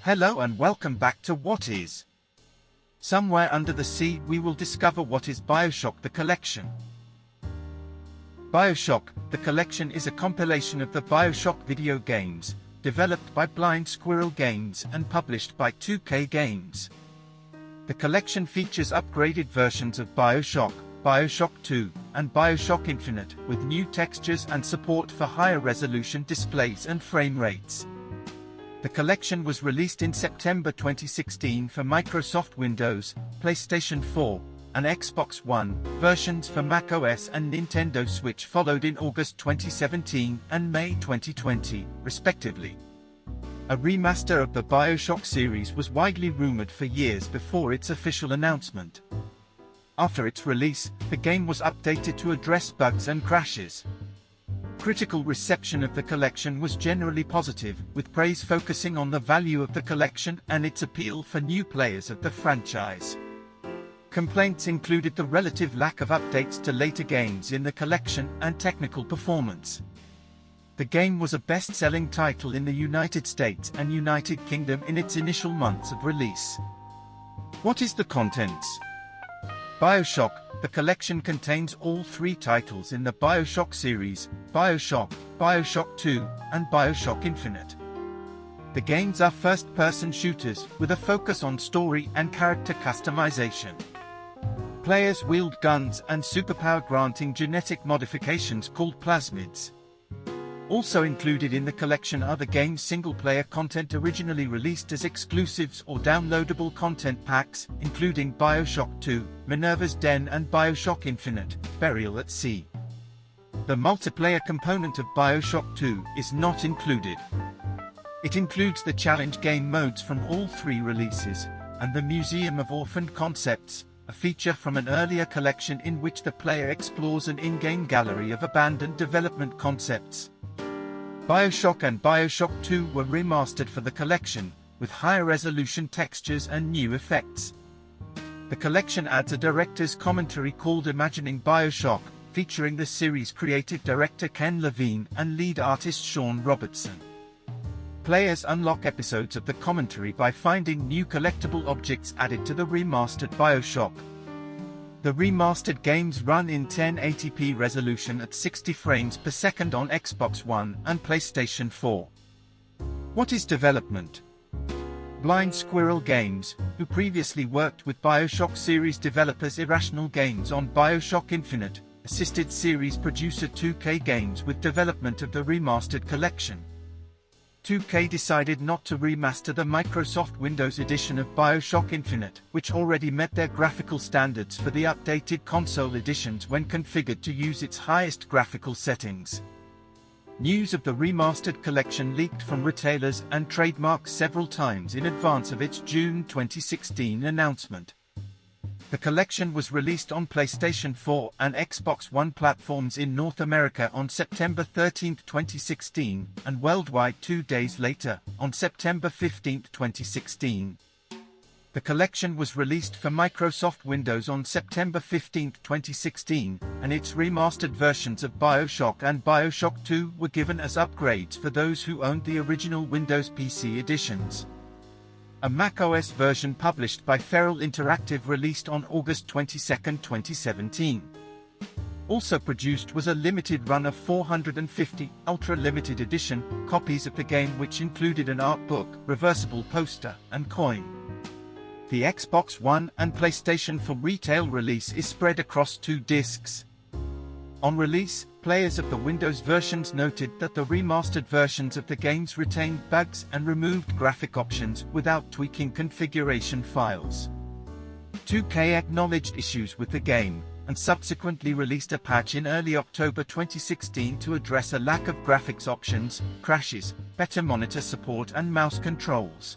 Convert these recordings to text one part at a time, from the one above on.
Hello and welcome back to What Is. Somewhere under the sea we will discover what is BioShock the Collection. BioShock, the Collection is a compilation of the BioShock video games, developed by Blind Squirrel Games and published by 2K Games. The collection features upgraded versions of BioShock, BioShock 2, and BioShock Infinite, with new textures and support for higher resolution displays and frame rates. The collection was released in September 2016 for Microsoft Windows, PlayStation 4, and Xbox One. Versions for macOS and Nintendo Switch followed in August 2017 and May 2020, respectively. A remaster of the BioShock series was widely rumored for years before its official announcement. After its release, the game was updated to address bugs and crashes. Critical reception of the collection was generally positive, with praise focusing on the value of the collection and its appeal for new players of the franchise. Complaints included the relative lack of updates to later games in the collection and technical performance. The game was a best-selling title in the United States and United Kingdom in its initial months of release. What is the contents? BioShock, the collection contains all three titles in the BioShock series: BioShock, BioShock 2, and BioShock Infinite. The games are first-person shooters, with a focus on story and character customization. Players wield guns and superpower-granting genetic modifications called plasmids. Also included in the collection are the game's single-player content originally released as exclusives or downloadable content packs, including BioShock 2, Minerva's Den and BioShock Infinite, Burial at Sea. The multiplayer component of BioShock 2 is not included. It includes the challenge game modes from all three releases, and the Museum of Orphaned Concepts, a feature from an earlier collection in which the player explores an in-game gallery of abandoned development concepts. BioShock and BioShock 2 were remastered for the collection, with higher resolution textures and new effects. The collection adds a director's commentary called Imagining BioShock, featuring the series creative director Ken Levine and lead artist Sean Robertson. Players unlock episodes of the commentary by finding new collectible objects added to the remastered BioShock. The remastered games run in 1080p resolution at 60 frames per second on Xbox One and PlayStation 4. What is development? Blind Squirrel Games, who previously worked with BioShock series developers Irrational Games on BioShock Infinite, assisted series producer 2K Games with development of the remastered collection. 2K decided not to remaster the Microsoft Windows edition of BioShock Infinite, which already met their graphical standards for the updated console editions when configured to use its highest graphical settings. News of the remastered collection leaked from retailers and trademarks several times in advance of its June 2016 announcement. The collection was released on PlayStation 4 and Xbox One platforms in North America on September 13, 2016, and worldwide 2 days later, on September 15, 2016. The collection was released for Microsoft Windows on September 15, 2016, and its remastered versions of BioShock and BioShock 2 were given as upgrades for those who owned the original Windows PC editions. A macOS version published by Feral Interactive released on August 22, 2017. Also produced was a limited run of 450 ultra-limited edition copies of the game, which included an art book, reversible poster, and coin. The Xbox One and PlayStation 4 retail release is spread across 2 discs. On release, players of the Windows versions noted that the remastered versions of the games retained bugs and removed graphic options without tweaking configuration files. 2K acknowledged issues with the game, and subsequently released a patch in early October 2016 to address a lack of graphics options, crashes, better monitor support and mouse controls.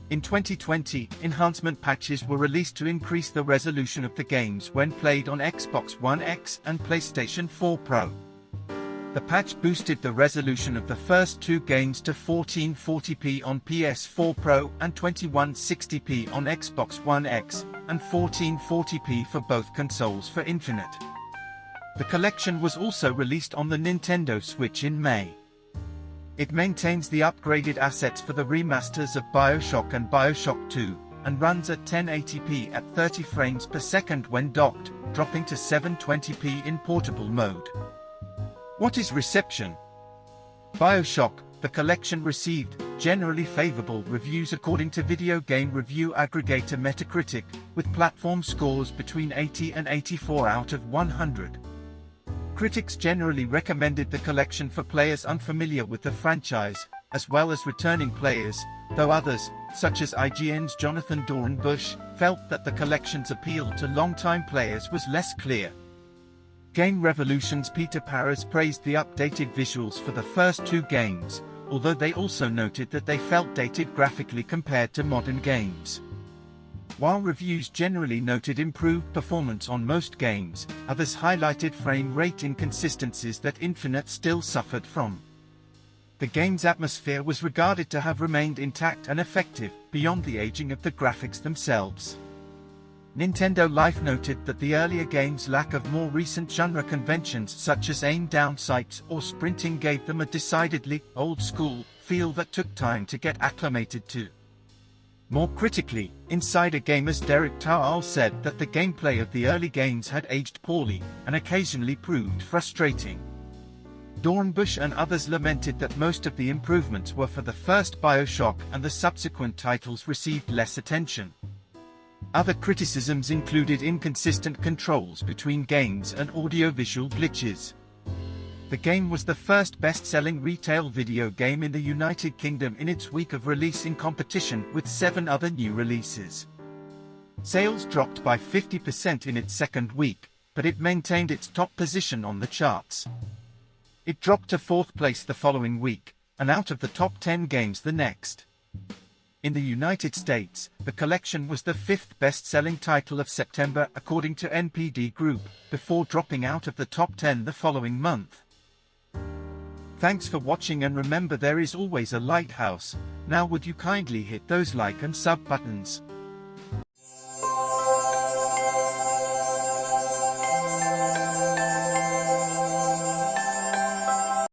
In 2020, enhancement patches were released to increase the resolution of the games when played on Xbox One X and PlayStation 4 Pro. The patch boosted the resolution of the first 2 games to 1440p on PS4 Pro and 2160p on Xbox One X, and 1440p for both consoles for Infinite. The collection was also released on the Nintendo Switch in May. It maintains the upgraded assets for the remasters of BioShock and BioShock 2, and runs at 1080p at 30 frames per second when docked, dropping to 720p in portable mode. What is reception? BioShock, the collection received generally favorable reviews according to video game review aggregator Metacritic, with platform scores between 80 and 84 out of 100. Critics generally recommended the collection for players unfamiliar with the franchise, as well as returning players, though others, such as IGN's Jonathan Dornbush, felt that the collection's appeal to longtime players was less clear. Game Revolution's Peter Parras praised the updated visuals for the first two games, although they also noted that they felt dated graphically compared to modern games. While reviews generally noted improved performance on most games, others highlighted frame rate inconsistencies that Infinite still suffered from. The game's atmosphere was regarded to have remained intact and effective, beyond the aging of the graphics themselves. Nintendo Life noted that the earlier game's lack of more recent genre conventions such as aim-down sights or sprinting gave them a decidedly old-school feel that took time to get acclimated to. More critically, Insider Gamer's Derek Towell said that the gameplay of the early games had aged poorly, and occasionally proved frustrating. Dornbush and others lamented that most of the improvements were for the first BioShock and the subsequent titles received less attention. Other criticisms included inconsistent controls between games and audio-visual glitches. The game was the first best-selling retail video game in the United Kingdom in its week of release in competition with 7 other new releases. Sales dropped by 50% in its second week, but it maintained its top position on the charts. It dropped to 4th place the following week, and out of the top 10 games the next. In the United States, the collection was the 5th best-selling title of September according to NPD Group, before dropping out of the top 10 the following month. Thanks for watching, and remember, there is always a lighthouse. Now would you kindly hit those like and sub buttons.